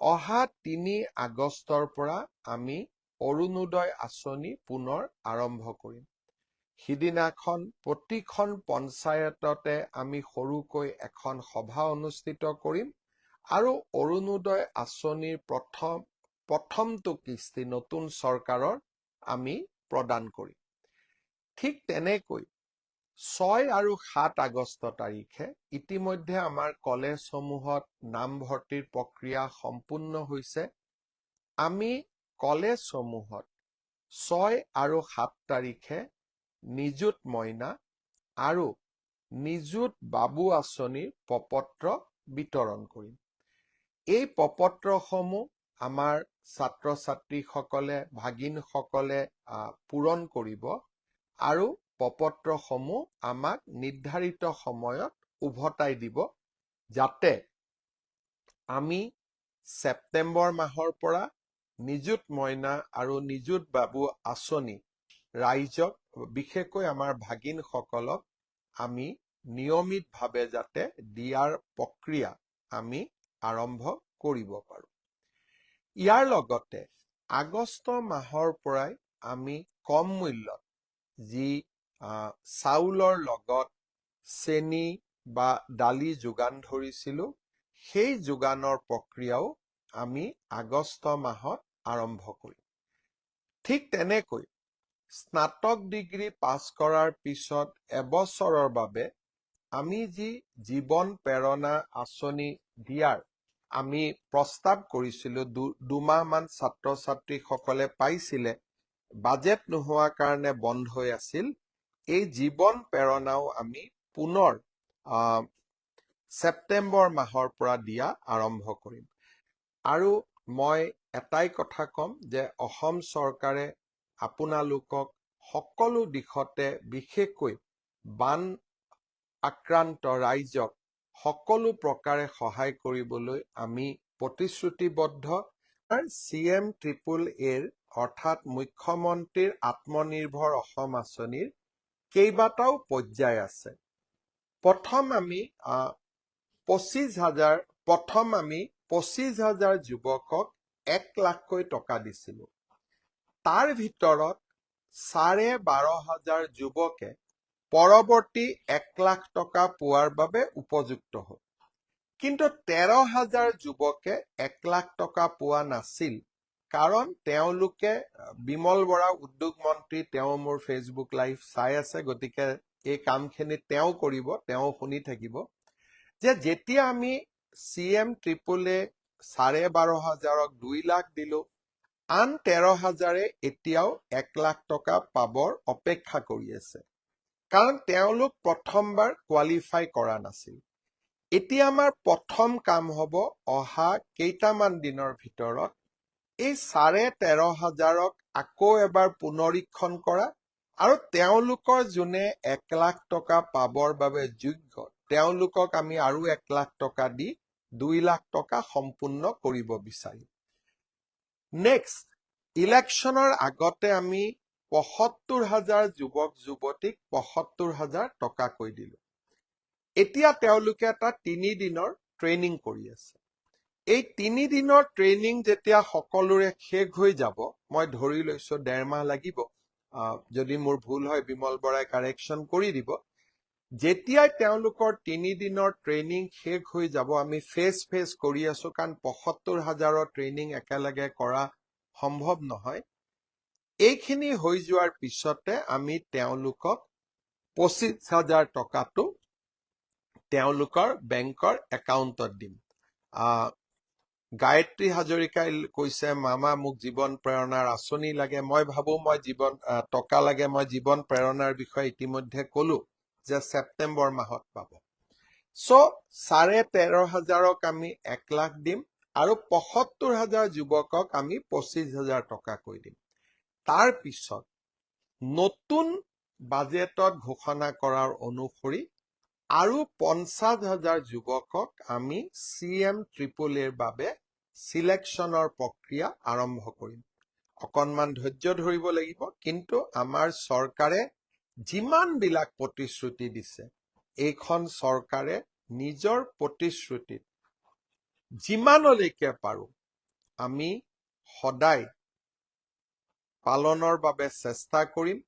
অহা ৩ আগষ্টৰ পৰা আমি অৰুণোদয় আঁচনি পুনৰ আৰম্ভ কৰিম। সিদিনাখন প্ৰতিখন পঞ্চায়ততে আমি সৰুকৈ এখন সভা অনুষ্ঠিত কৰিম আৰু অৰুণোদয় আঁচনিৰ প্ৰথমটো কিস্তি নতুন চৰকাৰৰ আমি প্ৰদান কৰিম। ঠিক তেনেকৈ ৬ আৰু ৭ আগষ্ট তাৰিখে ইতিমধ্যে আমাৰ কলেজসমূহত নামভৰ্তিৰ প্ৰক্ৰিয়া সম্পূৰ্ণ হৈছে। আমি কলেজসমূহত ৬ আৰু ৭ তাৰিখে নিযুত মইনা আৰু নিযুত বাবু আঁচনিৰ প্ৰপত্ৰ বিতৰণ কৰিম। এই প্ৰপত্ৰসমূহ আমাৰ ছাত্ৰ ছাত্ৰীসকলে ভাগিনসকলে পূৰণ কৰিব আৰু প্ৰপত্ৰসমূহ আমাক নিৰ্ধাৰিত সময়ত উভতাই দিব, যাতে আমি ছেপ্টেম্বৰ মাহৰ পৰা নিযুত মইনা আৰু নিযুত বাবু আঁচনি ৰাইজক, বিশেষকৈ আমাৰ ভাগিনসকলক আমি নিয়মিতভাৱে যাতে দিয়াৰ প্ৰক্ৰিয়া আমি আৰম্ভ কৰিব পাৰোঁ। ইয়াৰ লগতে আগষ্ট মাহৰ পৰাই আমি কম মূল্যত যি চাউলৰ লগত চেনি বা দালি যোগান ধৰিছিলোঁ, সেই যোগানৰ প্ৰক্ৰিয়াও আমি আগষ্ট মাহত আৰম্ভ কৰিম। ঠিক তেনেকৈ স্নাতক ডিগ্ৰী পাছ কৰাৰ পিছত এবছৰৰ বাবে আমি যি জীৱন প্ৰেৰণা আঁচনি দিয়াৰ আমি প্ৰস্তাৱ কৰিছিলোঁ, দুমাহমান ছাত্ৰ ছাত্ৰীসকলে পাইছিলে, বাজেট নোহোৱাৰ কাৰণে বন্ধ হৈ আছিল। এই জীৱন প্ৰেৰণাও আমি পুনৰ ছেপ্টেম্বৰ মাহৰ পৰা দিয়া আৰম্ভ কৰিম। আৰু মই এটাই কথা ক'ম যে অসম চৰকাৰে আপোনালোকক সকলো দিশতে, বিশেষকৈ বান আক্ৰান্ত ৰাইজক সকলো প্ৰকাৰে সহায় কৰিবলৈ আমি প্ৰতিশ্ৰুতিবদ্ধ। CM-AAA অৰ্থাৎ মুখ্যমন্ত্ৰীৰ আত্মনিৰ্ভৰ অসম আঁচনিৰ কেইবাটাও পৰ্যায় আছে। প্ৰথম আমি 25,000 যুৱকক 1 লাখকৈ টকা দিছিলোঁ। তাৰ ভিতৰত 12,500 যুৱকে পৰৱৰ্তী 1 লাখ টকা পোৱাৰ বাবে উপযুক্ত হ'ল। কিন্তু 13,000 যুৱকে 1 লাখ টকা পোৱা নাছিল, কাৰণ তেওঁলোকে, বিমল বৰা উদ্যোগ মন্ত্ৰী, তেওঁ মোৰ ফেচবুক লাইভ চাই আছে, গতিকে এই কামখিনি তেওঁ কৰিব, তেওঁ শুনি থাকিব, যে যেতিয়া আমি CM-AAA 12,500ক 2 লাখ দিলোঁ, আন 13,000 এতিয়াও 1 লাখ টকা পাবৰ অপেক্ষা কৰি আছে, কাৰণ তেওঁলোক প্ৰথমবাৰ কোৱালিফাই কৰা নাছিল। এতিয়া আমাৰ প্ৰথম কাম হ'ব অহা কেইটামান দিনৰ ভিতৰত এই 13,500ক আকৌ এবাৰ পুনৰীক্ষণ কৰা আৰু তেওঁলোকৰ যোনে 1 লাখ টকা পাবৰ বাবে যোগ্য, তেওঁলোকক আমি আৰু 1 লাখ টকা দি 2 লাখ টকা সম্পূৰ্ণ কৰিব বিচাৰিম। নেক্সট, ইলেকশ্যনৰ আগতে আমি 75,000 যুৱক যুৱতীক 75,000 টকাকৈ দিলোঁ। এতিয়া তেওঁলোকে এটা 3 দিনৰ ট্ৰেইনিং কৰি আছে। এই 3 দিনৰ ট্ৰেইনিং যেতিয়া সকলোৰে শেষ হৈ যাব, মই ধৰি লৈছোঁ 1.5 মাহ লাগিব, যদি মোৰ ভুল হয় বিমল বৰাই কাৰেকশ্যন কৰি দিব। যেতিয়াই তেওঁলোকৰ 3 দিনৰ ট্ৰেইনিং শেষ হৈ যাব, আমি ফেজ কৰি আছোঁ, কাৰণ 75,000ৰ ট্ৰেইনিং একেলগে কৰা সম্ভৱ নহয়। এইখিনি হৈ যোৱাৰ পিছতে আমি তেওঁলোকক 25,000 টকাটো তেওঁলোকৰ বেংকৰ একাউণ্টত দিম। গায়ত্ৰী হাজৰিকাই কৈছে, মামা মোক জীৱন প্ৰেৰণাৰ আঁচনি লাগে। মই ভাবোঁ টকা লাগে, মই জীৱন প্ৰেৰণাৰ বিষয়ে ইতিমধ্যে ক'লো যে ছেপ্টেম্বৰ মাহত পাব। 13,500ক আমি 1 লাখ দিম আৰু 75,000 যুৱকক আমি 25,000 টকাকৈ দিম। তাৰ পিছত নতুন বাজেটত ঘোষণা কৰাৰ অনুসৰি আৰু 50,000 যুৱকক আমি CM-AAAৰ বাবে চিলেকশ্যনৰ প্ৰক্ৰিয়া আৰম্ভ কৰিম। অকণমান ধৈৰ্য ধৰিব লাগিব, কিন্তু আমাৰ চৰকাৰে যিমানবিলাক প্ৰতিশ্ৰুতি দিছে, এইখন চৰকাৰে নিজৰ প্ৰতিশ্ৰুতিত যিমানলৈকে পাৰোঁ আমি সদায় পালনৰ বাবে চেষ্টা কৰিম